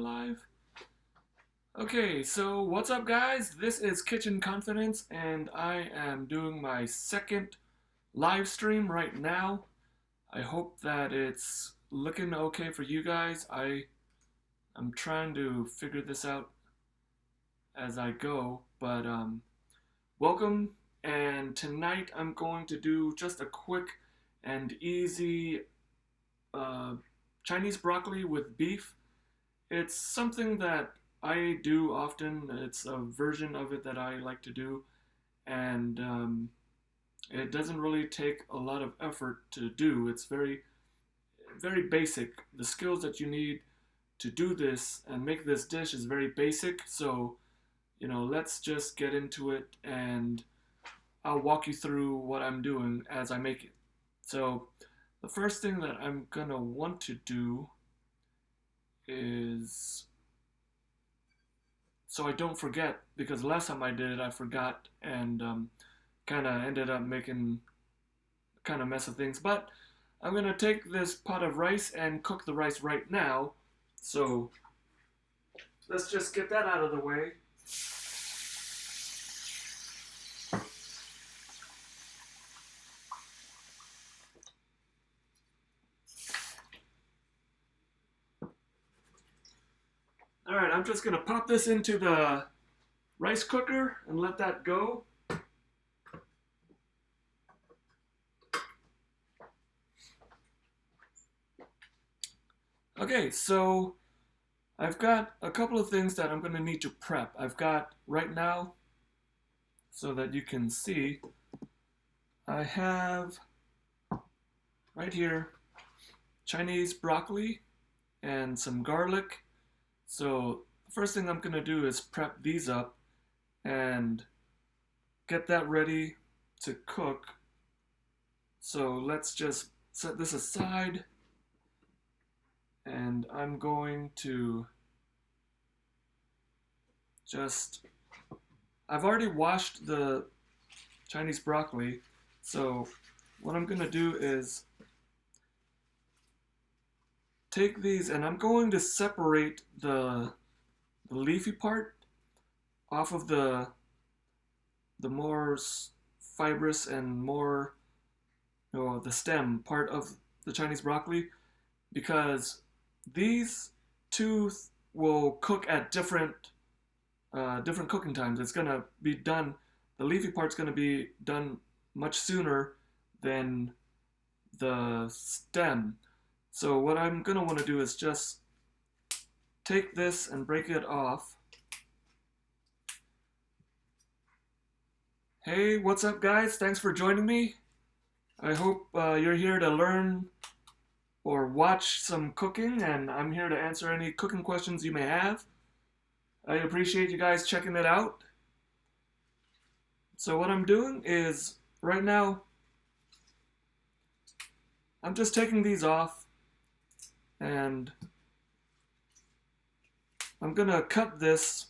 live. Okay, so what's up, guys? This is Kitchen Confidence, and I am doing my second live stream right now. I hope that it's looking okay for you guys. I'm trying to figure this out as I go, but welcome. And tonight I'm going to do just a quick and easy uh, Chinese broccoli with beef. It's something that I do often. It's a version of it that I like to do, and it doesn't really take a lot of effort to do. It's very basic. The skills that you need to do this and make this dish is very basic. So, let's just get into it, and I'll walk you through what I'm doing as I make it. So, the first thing that I'm gonna want to do is, so I don't forget, because last time I did it I forgot, and kind of ended up making kind of mess of things. But I'm gonna take this pot of rice and cook the rice right now. So let's just get that out of the way. Alright, I'm just gonna pop this into the rice cooker and let that go. Okay, so I've got a couple of things that I'm going to need to prep. I've got right now, so that you can see, I have right here Chinese broccoli and some garlic. So the first thing I'm going to do is prep these up and get that ready to cook. So let's just set this aside. And I'm going to I've already washed the Chinese broccoli, so what I'm going to do is take these, and I'm going to separate the leafy part off of the more fibrous and more, the stem part of the Chinese broccoli, because these two will cook at different cooking times. It's gonna be done. The leafy part's gonna be done much sooner than the stem. So what I'm gonna want to do is just take this and break it off. Hey, what's up, guys? Thanks for joining me. I hope you're here to learn or watch some cooking, and I'm here to answer any cooking questions you may have. I appreciate you guys checking it out. So what I'm doing is, right now, I'm just taking these off, and I'm gonna cut this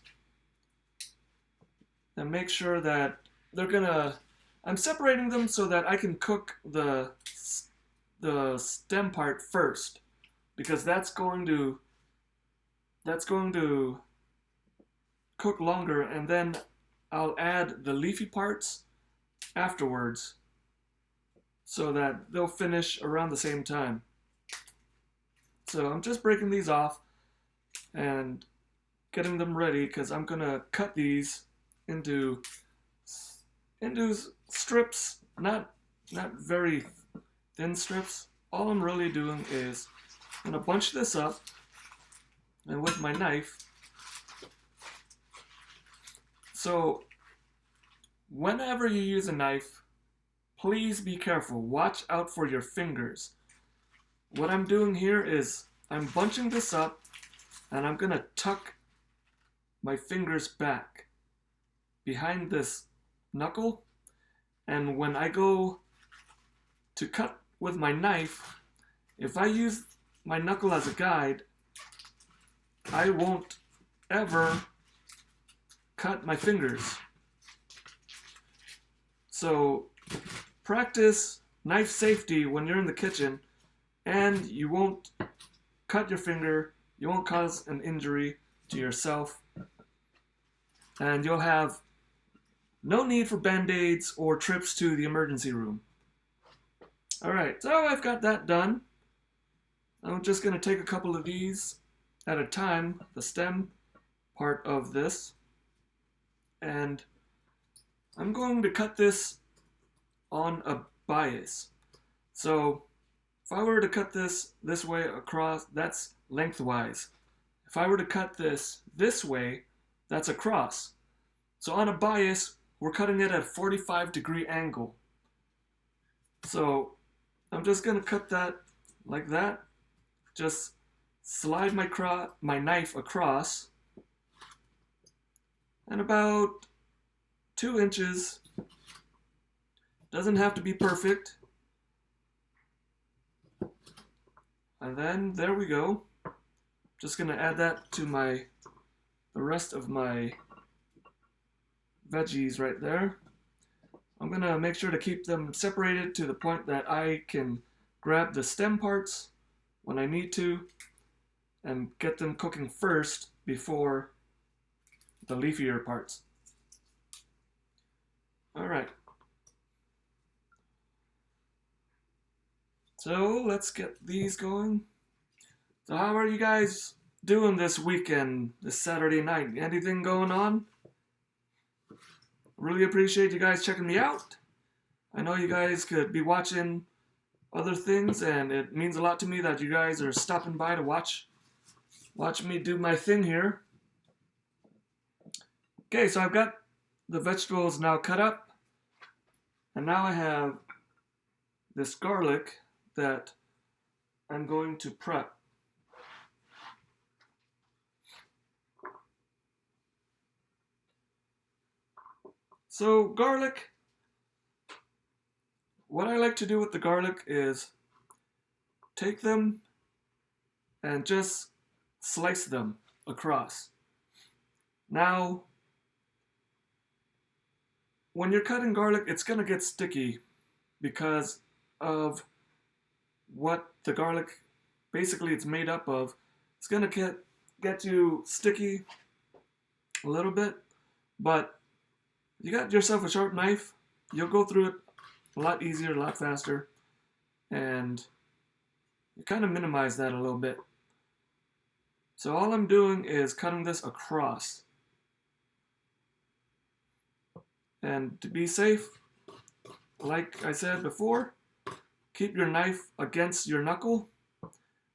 and make sure that I'm separating them so that I can cook the stem part first, because that's going to cook longer, and then I'll add the leafy parts afterwards so that they'll finish around the same time. So I'm just breaking these off and getting them ready, because I'm gonna cut these into strips, not very thin strips. All I'm really doing is I'm gonna bunch this up, and with my knife. So whenever you use a knife, please be careful. Watch out for your fingers. What I'm doing here is I'm bunching this up, and I'm gonna tuck my fingers back behind this knuckle, and when I go to cut with my knife, if I use my knuckle as a guide, I won't ever cut my fingers. So practice knife safety when you're in the kitchen, and you won't cut your finger, you won't cause an injury to yourself, and you'll have no need for band-aids or trips to the emergency room. Alright, so I've got that done. I'm just going to take a couple of these at a time, the stem part of this, and I'm going to cut this on a bias. So if I were to cut this way across, that's lengthwise. If I were to cut this way, that's across. So on a bias, we're cutting it at a 45-degree angle. So I'm just going to cut that like that. Just slide my knife across, and about 2 inches. Doesn't have to be perfect. And then there we go. Just gonna add that to the rest of my veggies right there. I'm gonna make sure to keep them separated to the point that I can grab the stem parts when I need to and get them cooking first before the leafier parts. Alright. So let's get these going. So how are you guys doing this weekend, this Saturday night? Anything going on? Really appreciate you guys checking me out. I know you guys could be watching other things, and it means a lot to me that you guys are stopping by to watch me do my thing here. Okay, so I've got the vegetables now cut up, and now I have this garlic that I'm going to prep. So garlic, what I like to do with the garlic is take them and just slice them across. Now, when you're cutting garlic, it's going to get sticky because of what the garlic basically it's made up of. It's going to get you sticky a little bit, but you got yourself a sharp knife, you'll go through it a lot easier, a lot faster, and you kind of minimize that a little bit. So all I'm doing is cutting this across. And to be safe, like I said before, keep your knife against your knuckle,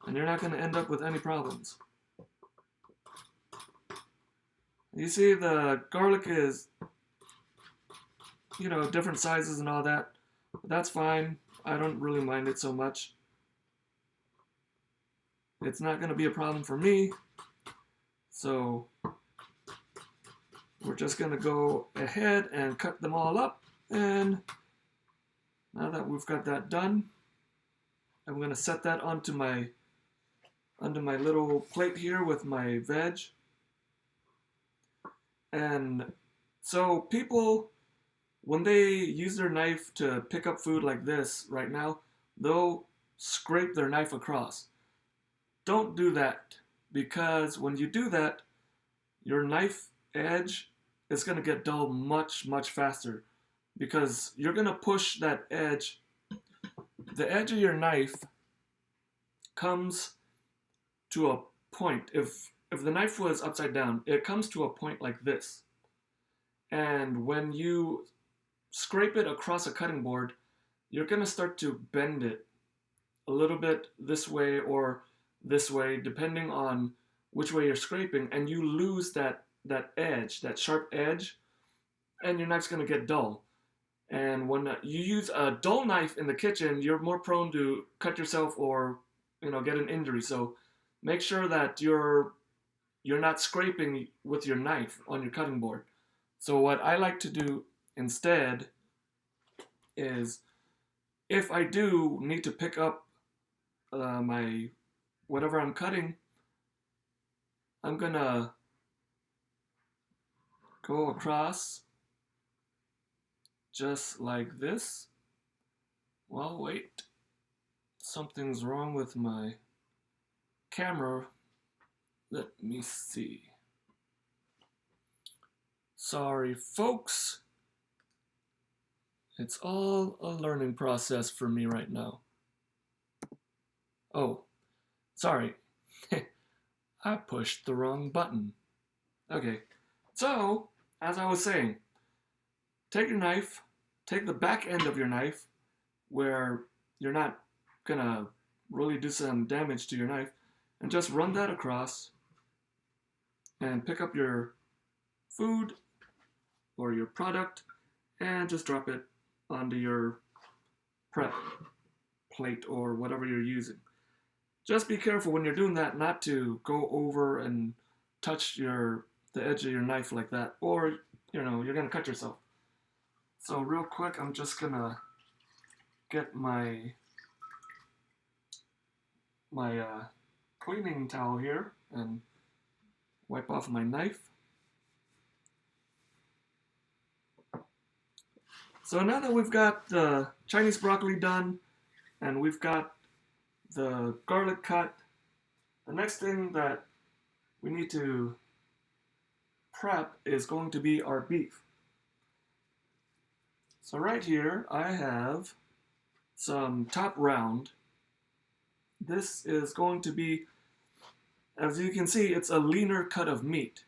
and you're not going to end up with any problems. You see, the garlic is, different sizes and all that. But that's fine. I don't really mind it so much. It's not going to be a problem for me. So we're just going to go ahead and cut them all up. And now that we've got that done, I'm going to set that onto my little plate here with my veg. And so people, when they use their knife to pick up food like this right now, they'll scrape their knife across. Don't do that, because when you do that, your knife edge is going to get dull much, much faster, because you're going to push that edge. The edge of your knife comes to a point. If the knife was upside down, it comes to a point like this. And when you scrape it across a cutting board, you're going to start to bend it a little bit this way or this way, depending on which way you're scraping, and you lose that edge, that sharp edge, and your knife's going to get dull. And when you use a dull knife in the kitchen, you're more prone to cut yourself or get an injury. So make sure that you're not scraping with your knife on your cutting board. So what I like to do instead is, if I do need to pick up my whatever I'm cutting, I'm gonna go across just like this. Well, wait, something's wrong with my camera. Let me see. Sorry, folks. It's all a learning process for me right now. Oh, sorry. I pushed the wrong button. Okay, so, as I was saying, take your knife, take the back end of your knife, where you're not gonna really do some damage to your knife, and just run that across and pick up your food or your product and just drop it onto your prep plate or whatever you're using. Just be careful when you're doing that not to go over and touch the edge of your knife like that, or you're gonna cut yourself. So real quick, I'm just gonna get my cleaning towel here and wipe off my knife. So now that we've got the Chinese broccoli done and we've got the garlic cut, the next thing that we need to prep is going to be our beef. So right here I have some top round. This is going to be, as you can see, it's a leaner cut of meat,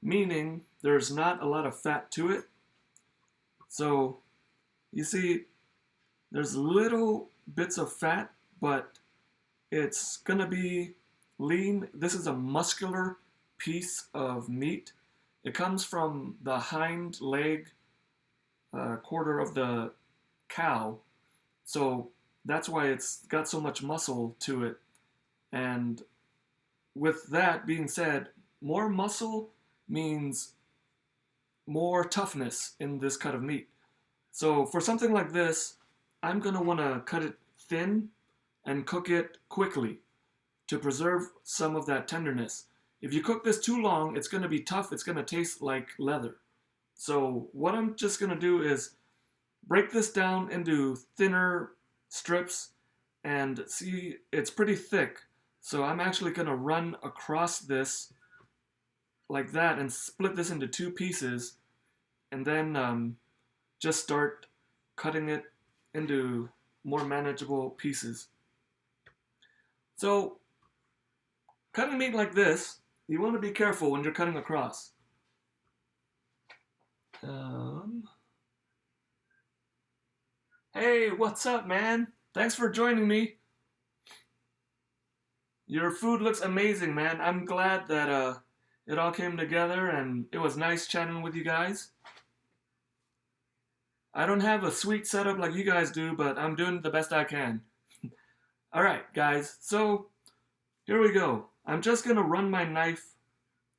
meaning there's not a lot of fat to it. So you see there's little bits of fat, but it's gonna be lean. This is a muscular piece of meat. It comes from the hind leg quarter of the cow, so that's why it's got so much muscle to it. And with that being said, more muscle means more toughness in this cut of meat. So for something like this, I'm gonna wanna cut it thin and cook it quickly to preserve some of that tenderness. If you cook this too long, it's gonna be tough, it's gonna taste like leather. So what I'm just gonna do is break this down into thinner strips, and see, it's pretty thick. So I'm actually gonna run across this like that and split this into two pieces, and then just start cutting it into more manageable pieces. So cutting meat like this, you want to be careful when you're cutting across. Hey, what's up, man? Thanks for joining me. Your food looks amazing, man. I'm glad that it all came together and it was nice chatting with you guys. I don't have a sweet setup like you guys do, but I'm doing the best I can. Alright, guys, so here we go. I'm just gonna run my knife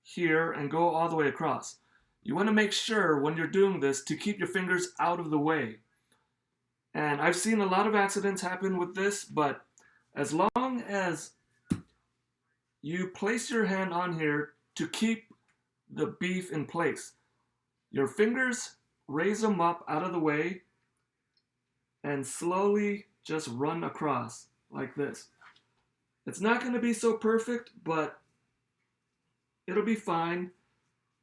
here and go all the way across. You want to make sure when you're doing this to keep your fingers out of the way. And I've seen a lot of accidents happen with this, but as long as you place your hand on here to keep the beef in place, your fingers raise them up out of the way and slowly just run across like this. It's not going to be so perfect, but it'll be fine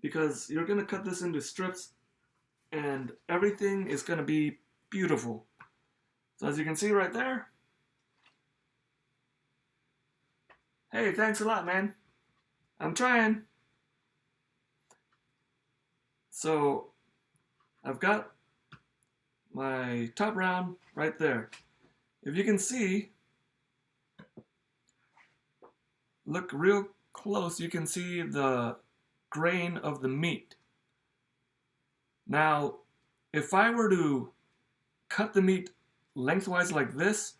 because you're going to cut this into strips and everything is going to be beautiful. So as you can see right there, hey, thanks a lot, man. I'm trying. So I've got my top round right there. If you can see, look real close, you can see the grain of the meat. Now, if I were to cut the meat lengthwise like this,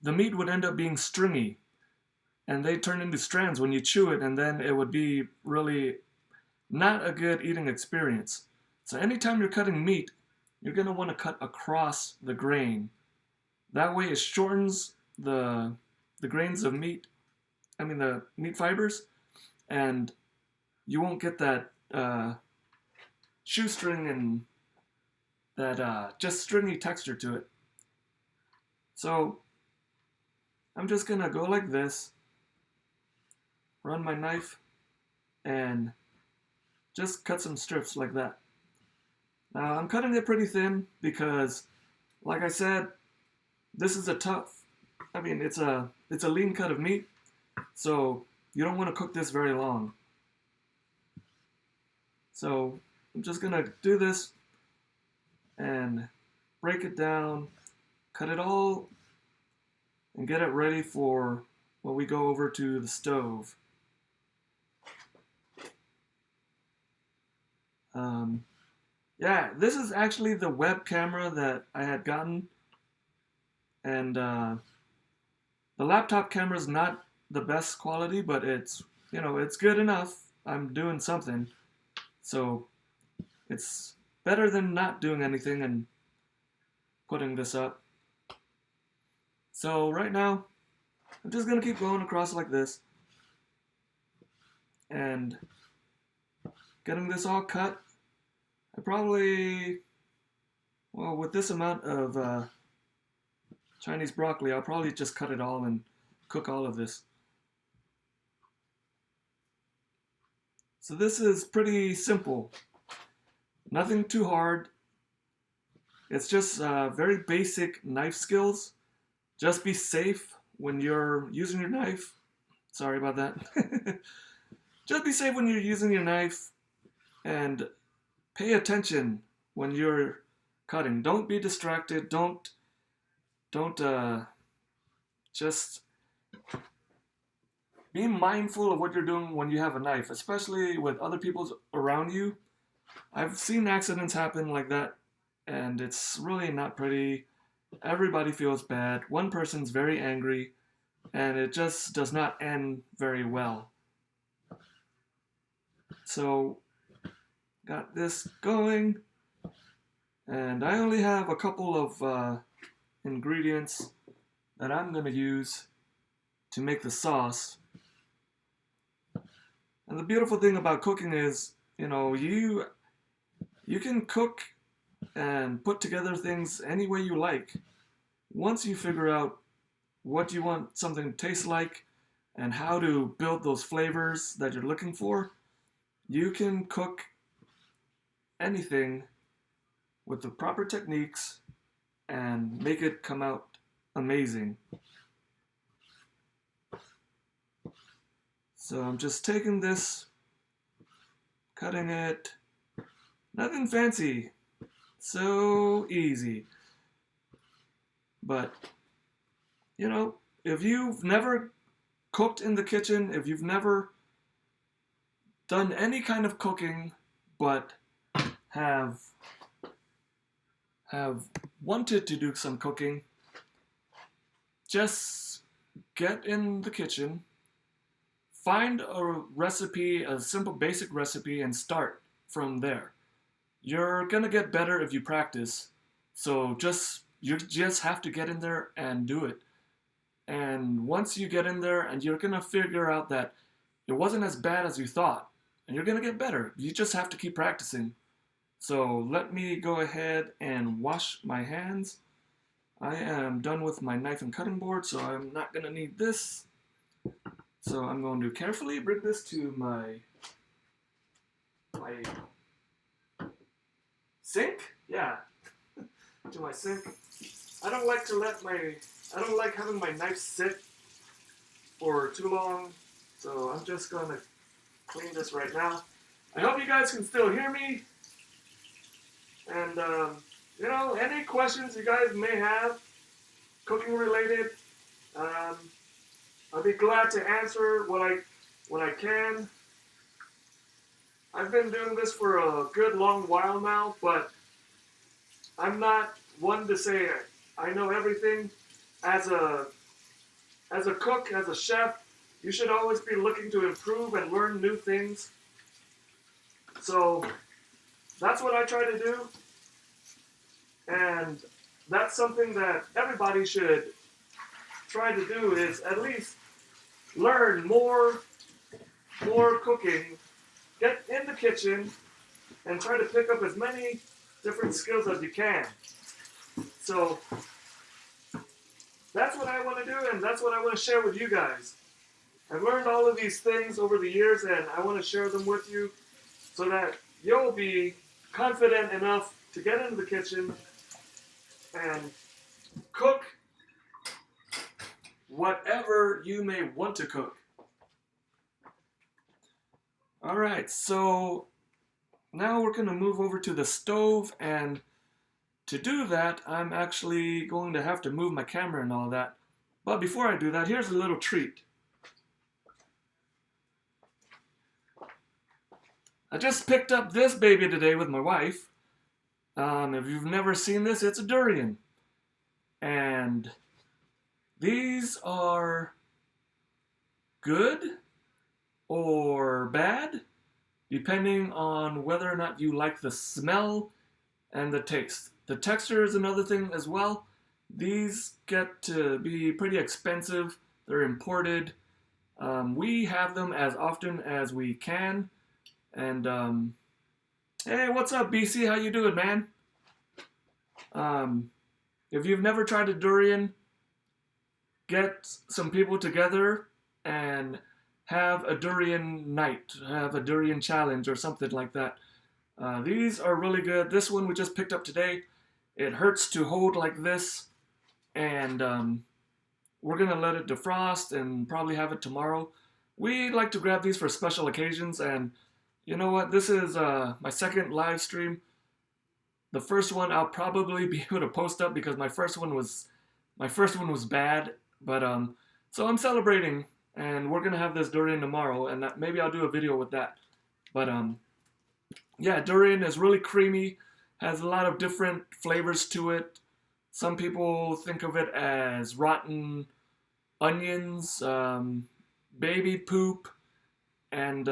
the meat would end up being stringy and they turn into strands when you chew it, and then it would be really not a good eating experience. So anytime you're cutting meat, you're going to want to cut across the grain. That way it shortens the grains of meat, the meat fibers, and you won't get that shoestring and that just stringy texture to it. So I'm just going to go like this, run my knife and just cut some strips like that. Now I'm cutting it pretty thin because, like I said, this is a tough, I mean, it's a lean cut of meat, so you don't want to cook this very long. So I'm just gonna do this and break it down, cut it all, and get it ready for when we go over to the stove. Yeah, this is actually the web camera that I had gotten, and the laptop camera is not the best quality, but it's, you know, it's good enough. I'm doing something, so it's better than not doing anything and putting this up. So right now, I'm just gonna keep going across like this and getting this all cut. I probably, well, with this amount of Chinese broccoli, I'll probably just cut it all and cook all of this. So this is pretty simple. Nothing too hard. It's just very basic knife skills. Just be safe when you're using your knife. Sorry about that. Just be safe when you're using your knife and pay attention when you're cutting. Don't be distracted. Don't just be mindful of what you're doing when you have a knife, especially with other people around you. I've seen accidents happen like that, and it's really not pretty. Everybody feels bad. One person's very angry, and it just does not end very well. So, got this going, and I only have a couple of ingredients that I'm going to use to make the sauce. And the beautiful thing about cooking is, you know, you can cook and put together things any way you like. Once you figure out what you want something to taste like and how to build those flavors that you're looking for, you can cook anything with the proper techniques and make it come out amazing. So I'm just taking this, cutting it, nothing fancy, so easy. But, you know, if you've never cooked in the kitchen, if you've never done any kind of cooking, but have wanted to do some cooking, just get in the kitchen, find a recipe, a simple basic recipe, and start from there. You're gonna get better if you practice, so you just have to get in there and do it. And once you get in there, and you're gonna figure out that it wasn't as bad as you thought, and you're gonna get better. You just have to keep practicing. So let me go ahead and wash my hands. I am done with my knife and cutting board, so I'm not gonna need this. So I'm going to carefully bring this to my sink. Yeah, to my sink. I don't like having my knife sit for too long, so I'm just gonna clean this right now. I hope you guys can still hear me. And you know, any questions you guys may have, cooking related, I'll be glad to answer what I can. I've been doing this for a good long while now, but I'm not one to say I know everything. As a cook, as a chef, you should always be looking to improve and learn new things. So that's what I try to do. And that's something that everybody should try to do, is at least learn more cooking, get in the kitchen, and try to pick up as many different skills as you can. So that's what I want to do, and that's what I want to share with you guys. I've learned all of these things over the years, and I want to share them with you so that you'll be confident enough to get into the kitchen and cook whatever you may want to cook. Alright, so now we're going to move over to the stove, and to do that, I'm actually going to have to move my camera and all that. But before I do that, here's a little treat. I just picked up this baby today with my wife. If you've never seen this, it's a durian. And these are good or bad, depending on whether or not you like the smell and the taste. The texture is another thing as well. These get to be pretty expensive. They're imported. We have them as often as we can. And hey, what's up, BC? How you doing, man? If you've never tried a durian, get some people together and have a durian night, have a durian challenge or something like that. These are really good. This one we just picked up today. It hurts to hold like this, and we're gonna let it defrost and probably have it tomorrow. We like to grab these for special occasions, and you know what? This is my second live stream. The first one I'll probably be able to post up because my first one was bad, but so I'm celebrating, and we're gonna have this durian tomorrow, and maybe I'll do a video with that. But yeah, durian is really creamy, has a lot of different flavors to it. Some people think of it as rotten onions, baby poop, and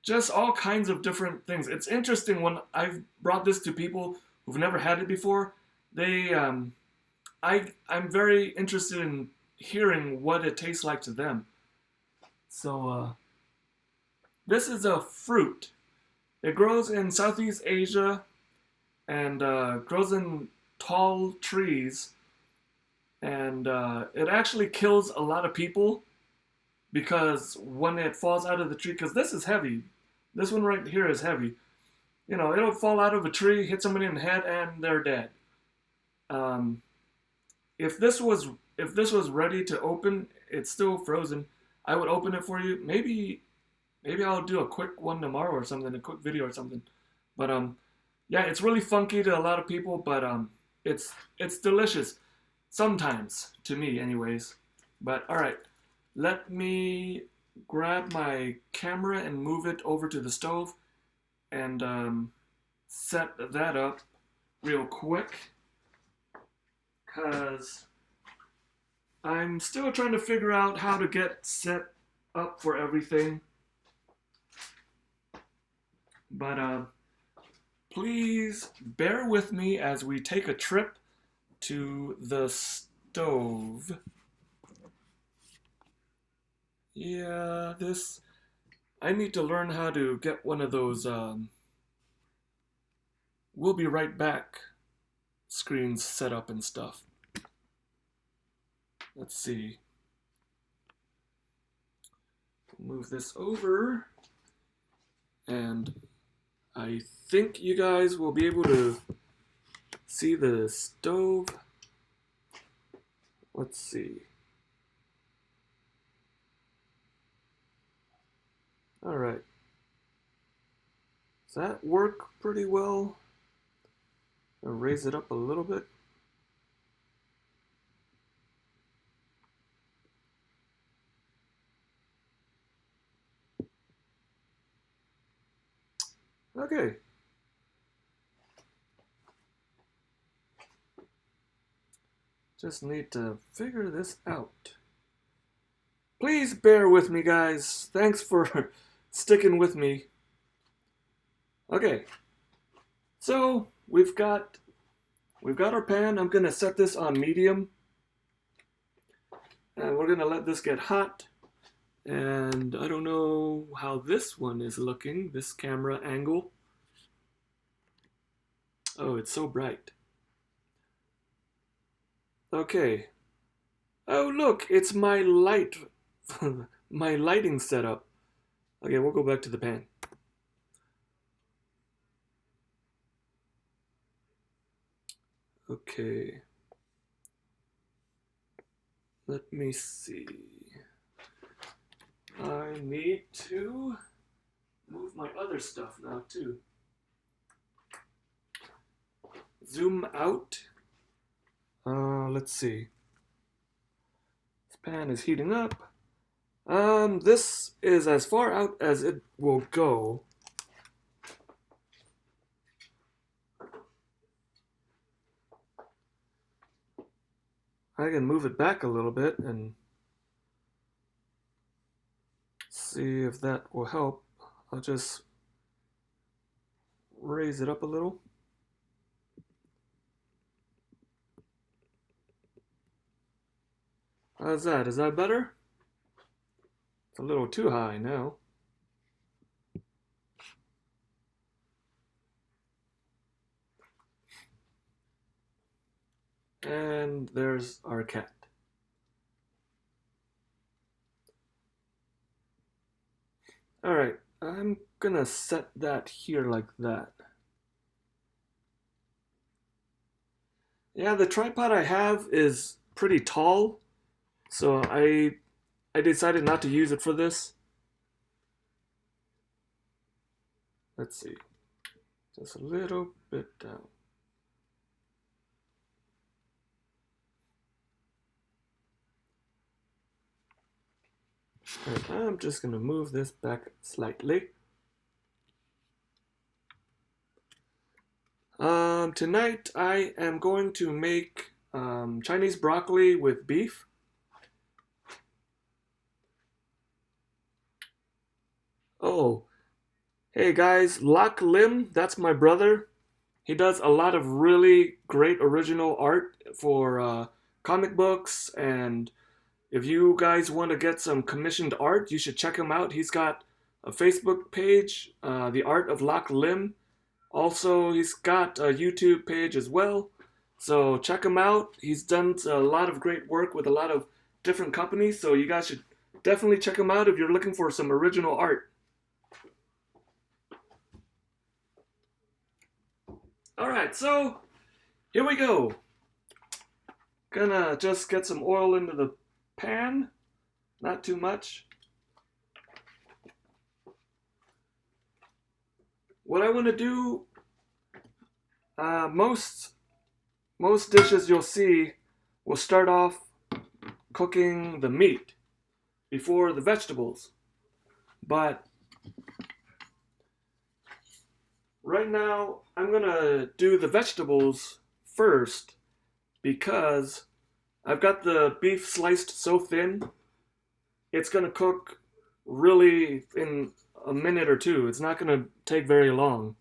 just all kinds of different things. It's interesting when I've brought this to people who've never had it before. I'm very interested in hearing what it tastes like to them. So this is a fruit. It grows in Southeast Asia and grows in tall trees, and it actually kills a lot of people because when it falls out of the tree, because this is heavy. This one right here is heavy. You know, it'll fall out of a tree, hit somebody in the head, and they're dead. If this was ready to open, it's still frozen. I would open it for you. Maybe I'll do a quick one tomorrow or something, a quick video or something. But yeah, it's really funky to a lot of people, but it's delicious sometimes to me, anyways. But all right, let me grab my camera and move it over to the stove and set that up real quick, because I'm still trying to figure out how to get set up for everything. But please bear with me as we take a trip to the stove. Yeah, I need to learn how to get one of those we'll be right back screens set up and stuff. Let's see. Move this over, and I think you guys will be able to see the stove. Let's see. All right. Does that work pretty well? I'll raise it up a little bit. Okay. Just need to figure this out. Please bear with me, guys. Thanks for sticking with me. Okay. So, we've got our pan. I'm going to set this on medium. And we're going to let this get hot. And I don't know how this one is looking, this camera angle. Oh, it's so bright. Okay. Oh, look, it's my light my lighting setup. Okay, we'll go back to the pan. Okay. Let me see. I need to move my other stuff now too. Zoom out. Let's see. This pan is heating up. This is as far out as it will go. I can move it back a little bit and see if that will help. I'll just raise it up a little. How's that? Is that better? It's a little too high now. And there's our cat. Alright, I'm gonna set that here like that. Yeah, the tripod I have is pretty tall, so I decided not to use it for this. Let's see, just a little bit down. And I'm just gonna move this back slightly. Tonight I am going to make Chinese broccoli with beef. Oh, hey guys, Lak Lim, that's my brother. He does a lot of really great original art for comic books, and if you guys want to get some commissioned art, you should check him out. He's got a Facebook page, The Art of Lak Lim. Also, he's got a YouTube page as well. So check him out. He's done a lot of great work with a lot of different companies. So you guys should definitely check him out if you're looking for some original art. Alright, so here we go. Gonna just get some oil into the pan. Not too much. What I want to do, most dishes you'll see will start off cooking the meat before the vegetables. But right now, I'm gonna do the vegetables first because I've got the beef sliced so thin, it's gonna cook really in a minute or two. It's not gonna take very long.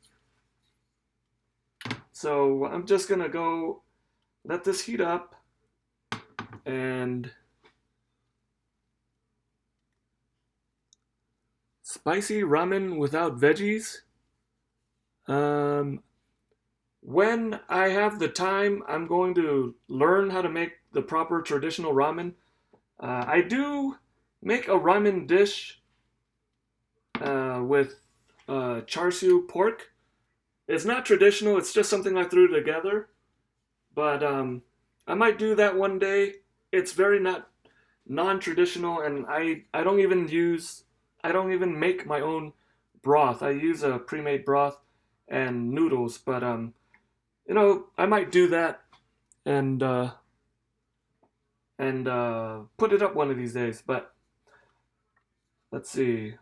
So I'm just gonna go let this heat up and spicy ramen without veggies. When I have the time, I'm going to learn how to make the proper traditional ramen. I do make a ramen dish with char siu pork. It's not traditional, it's just something I threw together. But I might do that one day. It's very not non-traditional, and I don't even make my own broth. I use a pre-made broth and noodles, but I might do that and put it up one of these days. But let's see.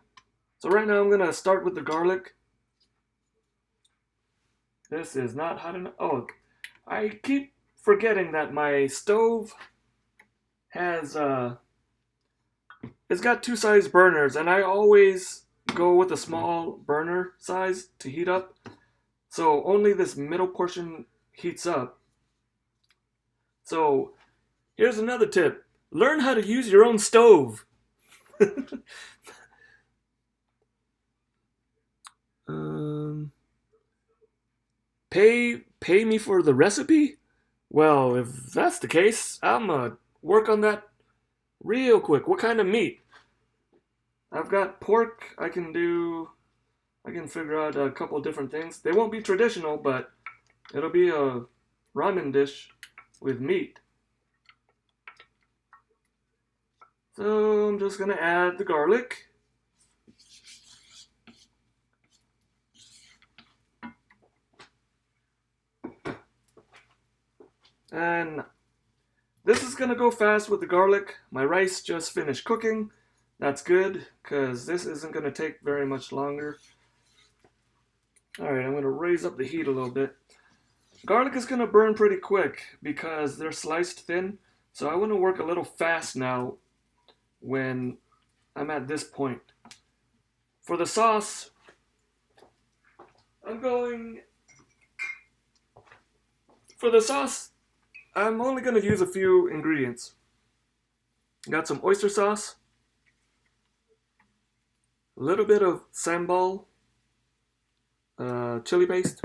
So right now I'm gonna start with the garlic. This is not hot enough. Oh, I keep forgetting that my stove has it's got two size burners, and I always go with a small burner size to heat up. So only this middle portion heats up. So here's another tip. Learn how to use your own stove. Pay me for the recipe? Well, if that's the case, I'm gonna work on that Real quick, what kind of meat? I've got pork. I can figure out a couple different things. They won't be traditional, but it'll be a ramen dish with meat. So I'm just gonna add the garlic. And this is gonna go fast with the garlic. My rice just finished cooking. That's good, because this isn't gonna take very much longer. Alright, I'm gonna raise up the heat a little bit. Garlic is gonna burn pretty quick because they're sliced thin. So I wanna work a little fast now when I'm at this point. For the sauce, I'm only going to use a few ingredients. Got some oyster sauce, a little bit of sambal, chili paste.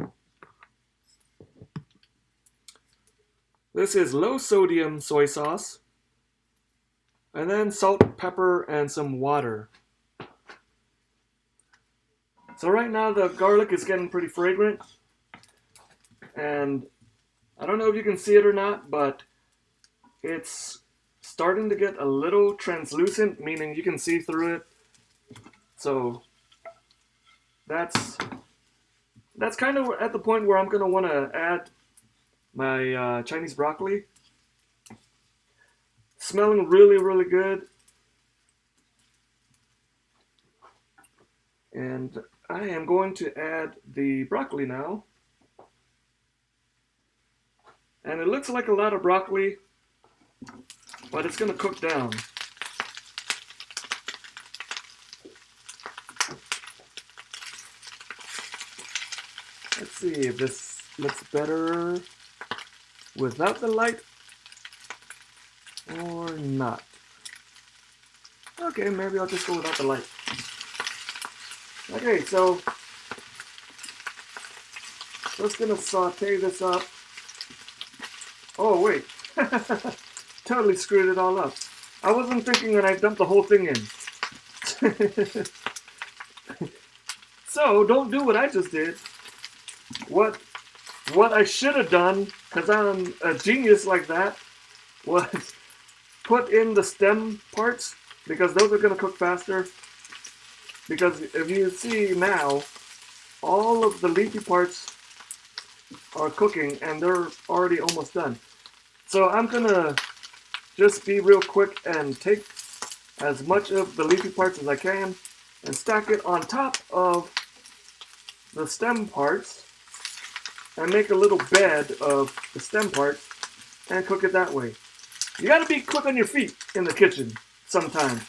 This is low sodium soy sauce. And then salt, pepper, and some water. So right now the garlic is getting pretty fragrant. And I don't know if you can see it or not, but it's starting to get a little translucent, meaning you can see through it. So that's kind of at the point where I'm going to want to add my Chinese broccoli. Smelling really, really good. And I am going to add the broccoli now. And it looks like a lot of broccoli, but it's going to cook down. Let's see if this looks better without the light or not. Okay, maybe I'll just go without the light. Okay, so just gonna saute this up. Oh wait, totally screwed it all up. I wasn't thinking that I'd dump the whole thing in. So don't do what I just did. What I should have done, because I'm a genius like that, was put in the stem parts, because those are going to cook faster. Because if you see now, all of the leafy parts are cooking and they're already almost done. So I'm going to just be real quick and take as much of the leafy parts as I can and stack it on top of the stem parts and make a little bed of the stem parts and cook it that way. You gotta be quick on your feet in the kitchen sometimes.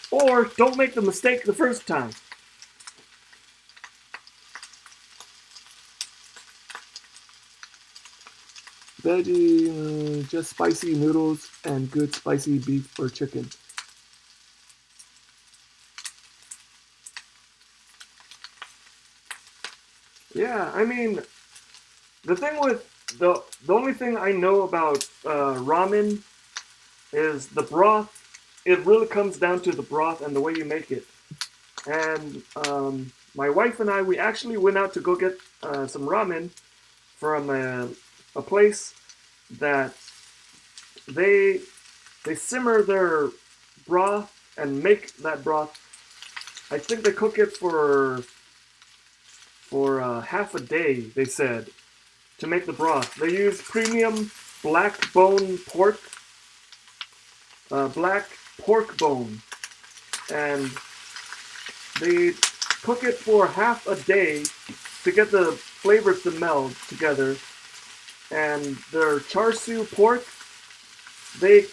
Or don't make the mistake the first time. Veggie, just spicy noodles and good spicy beef or chicken. Yeah, I mean, the thing with the only thing I know about ramen is the broth. It really comes down to the broth and the way you make it. And my wife and I, we actually went out to go get some ramen from a place that they simmer their broth and make that broth. I think they cook it for half a day, they said, to make the broth. They use premium black bone pork, black pork bone, and they cook it for half a day to get the flavors to meld together. And their char siu pork, they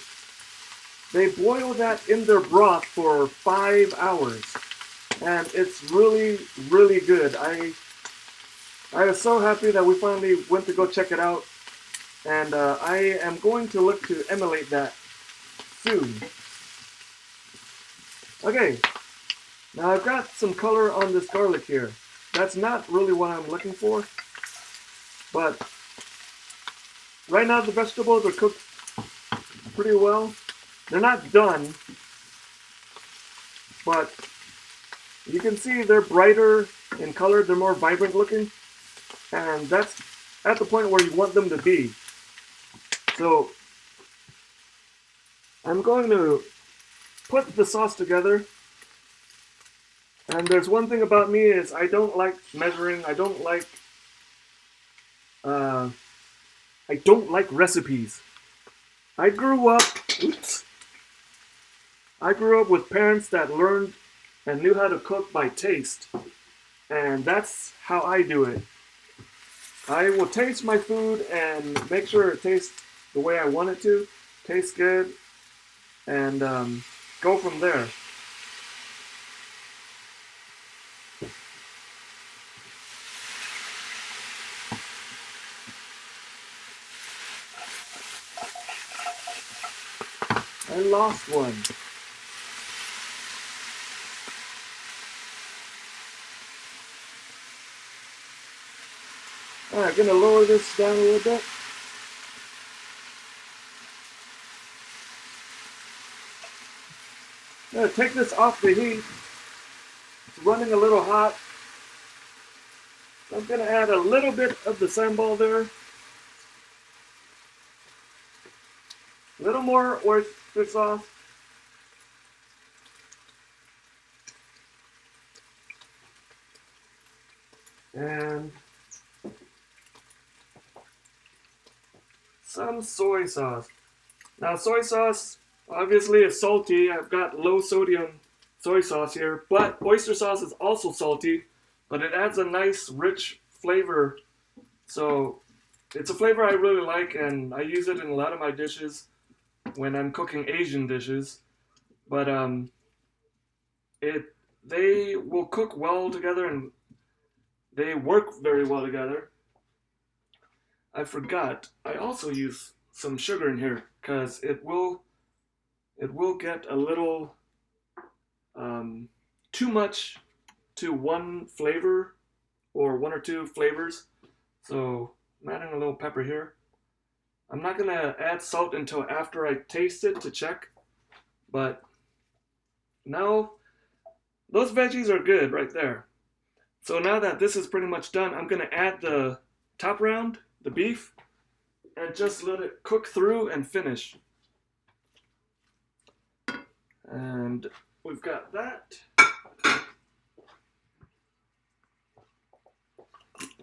boil that in their broth for 5 hours, and it's really, really good. I was so happy that we finally went to go check it out, and I am going to look to emulate that soon. Okay, now I've got some color on this garlic here. That's not really what I'm looking for, but right now the vegetables are cooked pretty well. They're not done, but you can see they're brighter in color, they're more vibrant looking, and that's at the point where you want them to be. So I'm going to put the sauce together, and there's one thing about me is I don't like measuring, I don't like recipes. I grew up, oops, I grew up with parents that learned and knew how to cook by taste, and that's how I do it. I will taste my food and make sure it tastes the way I want it to, tastes good, and go from there. I lost one. Alright, gonna lower this down a little bit. Gonna take this off the heat. It's running a little hot. I'm gonna add a little bit of the sambal there. A little more oyster sauce. And some soy sauce. Now soy sauce obviously is salty. I've got low sodium soy sauce here, but oyster sauce is also salty, but it adds a nice rich flavor. So it's a flavor I really like, and I use it in a lot of my dishes when I'm cooking Asian dishes. But they will cook well together, and they work very well together. I forgot. I also use some sugar in here because it will get a little too much to one flavor or one or two flavors. So I'm adding a little pepper here. I'm not gonna add salt until after I taste it to check, but now those veggies are good right there. So now that this is pretty much done, I'm gonna add the top round, the beef, and just let it cook through and finish. And we've got that.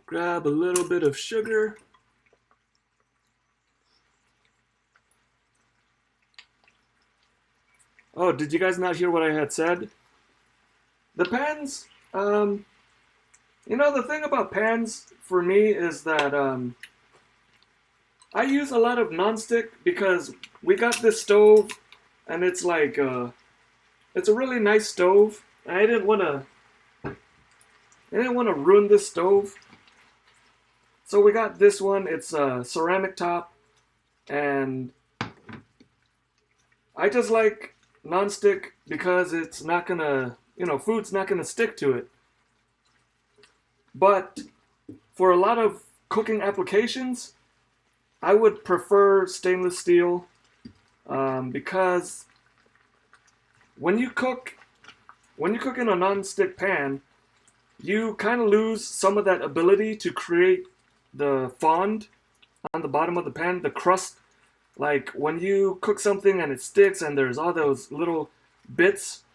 Grab a little bit of sugar. Oh, did you guys not hear what I had said? The pans, the thing about pans for me is that I use a lot of nonstick because we got this stove and it's like, it's a really nice stove. And I didn't want to ruin this stove. So we got this one. It's a ceramic top, and I just like nonstick because it's not gonna, food's not gonna stick to it. But for a lot of cooking applications, I would prefer stainless steel because when you cook in a non-stick pan, you kind of lose some of that ability to create the fond on the bottom of the pan, the crust. Like when you cook something and it sticks and there's all those little bits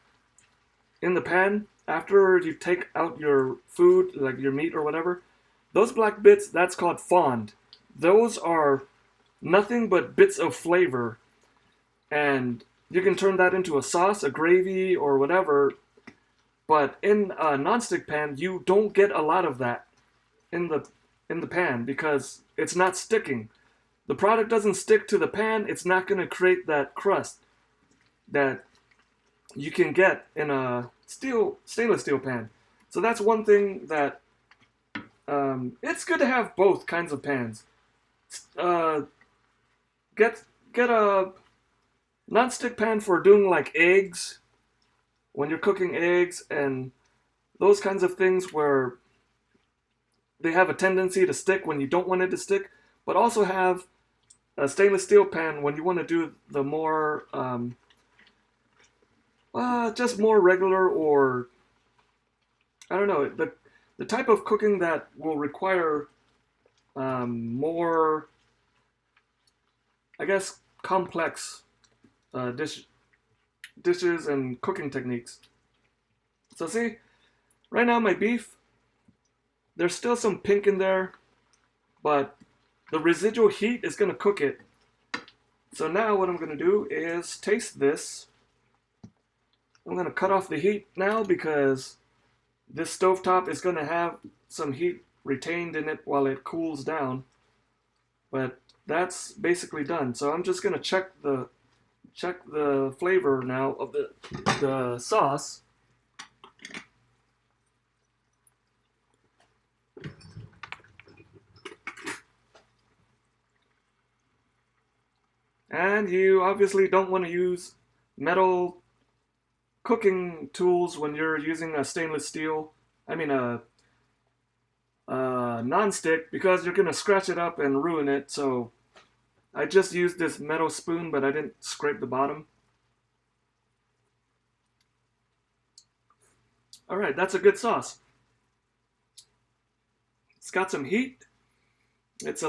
in the pan after you take out your food, like your meat or whatever, those black bits, that's called fond. Those are nothing but bits of flavor, and you can turn that into a sauce, a gravy, or whatever. But in a nonstick pan, you don't get a lot of that in the pan because it's not sticking. The product doesn't stick to the pan. It's not going to create that crust that you can get in a stainless steel pan. So that's one thing that it's good to have both kinds of pans. Get a nonstick pan for doing like eggs, when you're cooking eggs and those kinds of things where they have a tendency to stick when you don't want it to stick, but also have a stainless steel pan when you want to do the more just more regular, or I don't know, the type of cooking that will require more, I guess, complex dishes and cooking techniques. So see, right now my beef, there's still some pink in there, but the residual heat is going to cook it. So now what I'm going to do is taste this. I'm going to cut off the heat now because this stovetop is going to have some heat retained in it while it cools down. But that's basically done. So I'm just going to check the flavor now of the sauce. And you obviously don't want to use metal cooking tools when you're using a stainless steel, a non-stick, because you're going to scratch it up and ruin it. So I just used this metal spoon, but I didn't scrape the bottom. All right, that's a good sauce. It's got some heat. It's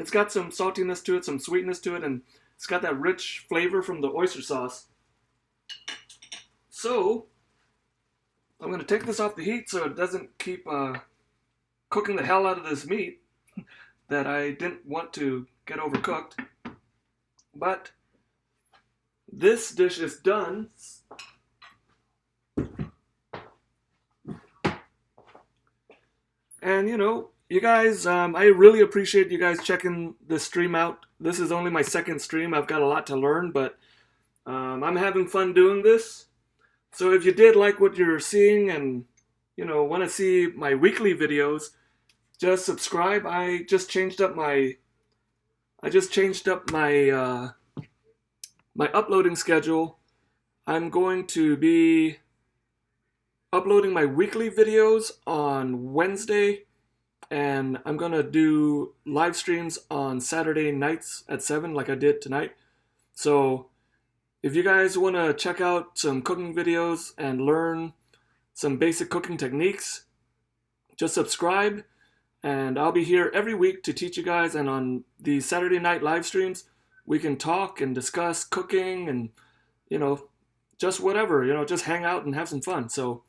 got some saltiness to it, some sweetness to it, and it's got that rich flavor from the oyster sauce. So I'm going to take this off the heat so it doesn't keep cooking the hell out of this meat that I didn't want to get overcooked. But this dish is done. And you guys, I really appreciate you guys checking this stream out. This is only my second stream. I've got a lot to learn, but I'm having fun doing this. So if you did like what you're seeing and want to see my weekly videos, just subscribe. I just changed up my my uploading schedule. I'm going to be uploading my weekly videos on Wednesday, and I'm going to do live streams on Saturday nights at 7 like I did tonight. So if you guys want to check out some cooking videos and learn some basic cooking techniques, just subscribe, and I'll be here every week to teach you guys. And on the Saturday night live streams, we can talk and discuss cooking and, just whatever, just hang out and have some fun. So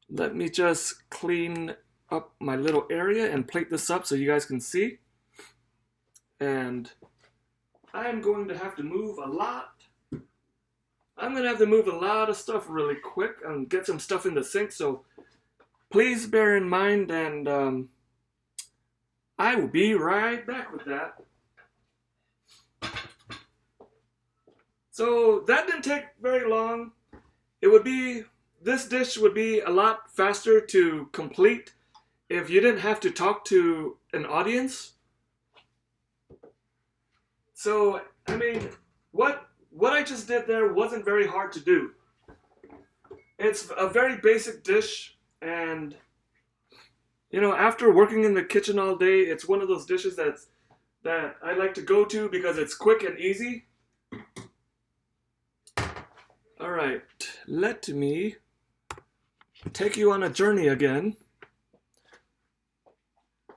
let me just clean up my little area and plate this up so you guys can see. And I'm going to have to move a lot. I'm going to have to move a lot of stuff really quick and get some stuff in the sink. So please bear in mind, and I will be right back with that. So that didn't take very long. This dish would be a lot faster to complete if you didn't have to talk to an audience. So, what I just did there wasn't very hard to do. It's a very basic dish, and after working in the kitchen all day, it's one of those dishes that I like to go to because it's quick and easy. All right, let me take you on a journey again.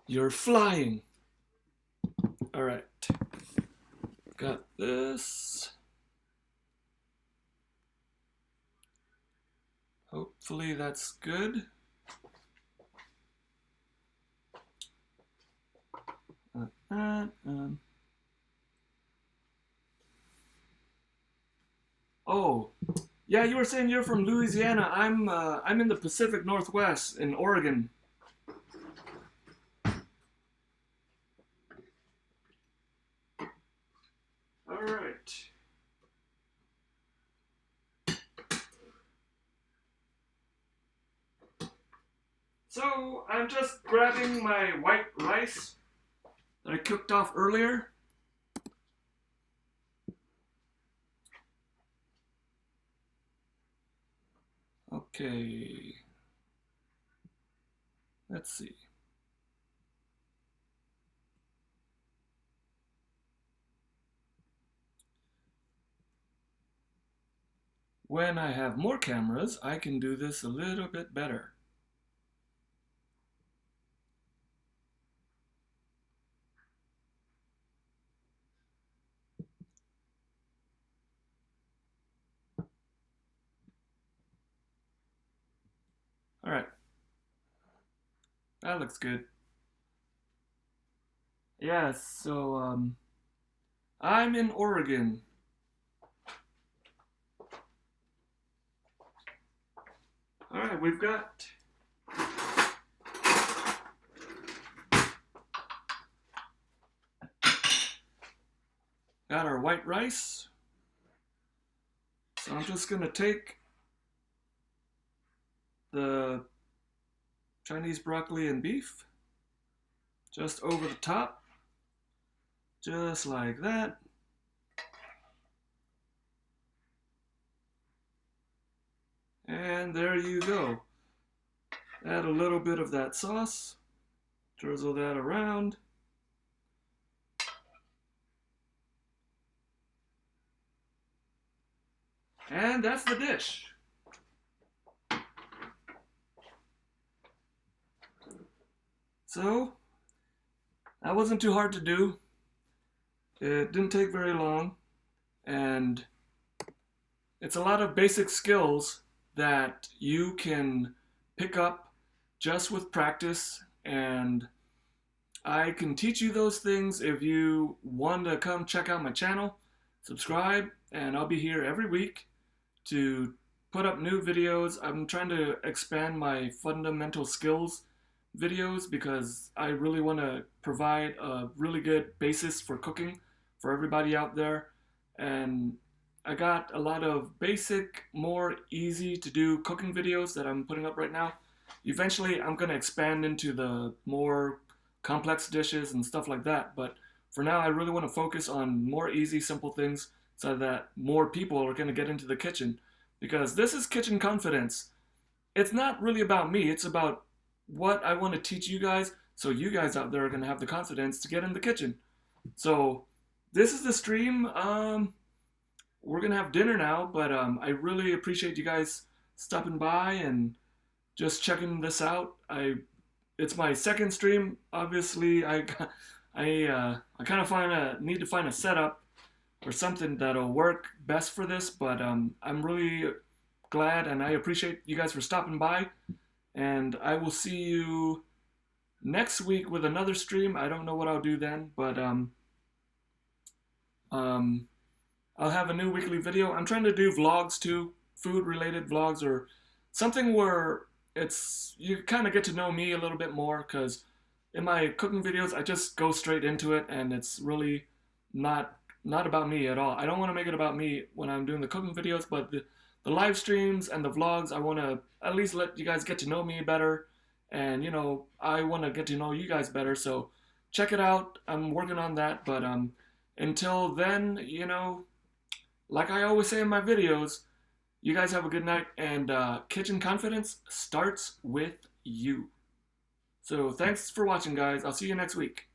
You're flying. All right, got this. Hopefully that's good. Oh, yeah, you were saying you're from Louisiana. I'm in the Pacific Northwest in Oregon. All right. So I'm just grabbing my white rice that I cooked off earlier. Okay. Let's see. when I have more cameras, I can do this a little bit better. All right, that looks good. Yes, so I'm in Oregon. All right, we've got our white rice. So I'm just gonna take the Chinese broccoli and beef just over the top, just like that. And there you go. Add a little bit of that sauce, drizzle that around. And that's the dish. So, that wasn't too hard to do. It didn't take very long. And it's a lot of basic skills that you can pick up just with practice. And I can teach you those things if you want to come check out my channel, subscribe, and I'll be here every week to put up new videos. I'm trying to expand my fundamental skills videos because I really want to provide a really good basis for cooking for everybody out there. And I got a lot of basic, more easy to do cooking videos that I'm putting up right now. Eventually, I'm going to expand into the more complex dishes and stuff like that. But for now, I really want to focus on more easy, simple things so that more people are going to get into the kitchen. Because this is kitchen confidence. It's not really about me, it's about what I want to teach you guys so you guys out there are going to have the confidence to get in the kitchen. So, this is the stream. We're going to have dinner now, but I really appreciate you guys stopping by and just checking this out. It's my second stream. Obviously, I kind of need to find a setup or something that'll work best for this. But I'm really glad and I appreciate you guys for stopping by. And I will see you next week with another stream. I don't know what I'll do then, but I'll have a new weekly video. I'm trying to do vlogs too, food-related vlogs or something where you kind of get to know me a little bit more, because in my cooking videos I just go straight into it and it's really not about me at all. I don't want to make it about me when I'm doing the cooking videos, but the live streams and the vlogs, I want to at least let you guys get to know me better, and I want to get to know you guys better. So check it out. I'm working on that, but until then, like I always say in my videos, you guys have a good night, and kitchen confidence starts with you. So thanks for watching, guys. I'll see you next week.